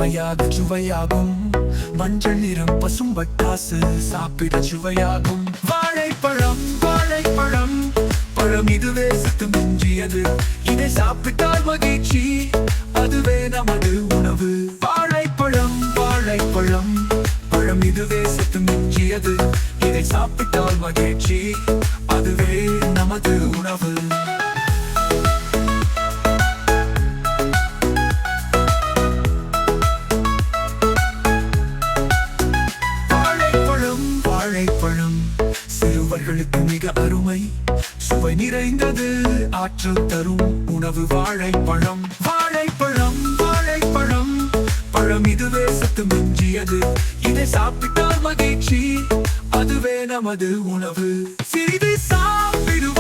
மென்மையாக சுவையாகும். மஞ்சள் நிறம் பசும் பட்டாசு சாப்பிட சுவையாகும். வாழைப்பழம் வாழைப்பழம் பழம் இதுவே சத்து மிஞ்சியது. இதை சாப்பிட்டால் மகிழ்ச்சி, அதுவே நமது உணவு. வாழைப்பழம் வாழைப்பழம் பழம் இதுவே சத்து மிஞ்சியது. இதை சாப்பிட்டால் மகிழ்ச்சி, அதுவே நமது உணவு. வாழைப்பழம் வாழைப்பழம் சிறுவர்களுக்கு மிக அருமை. சுவை நிறைந்தது, ஆற்றல் தரும் உணவு வாழைப்பழம். வாழைப்பழம் வாழைப்பழம் பழம் இதுவே சத்து மிஞ்சியது. இதை சாப்பிட்டால் மகிழ்ச்சி, அதுவே நமது உணவு. சிறிது சாப்பிடு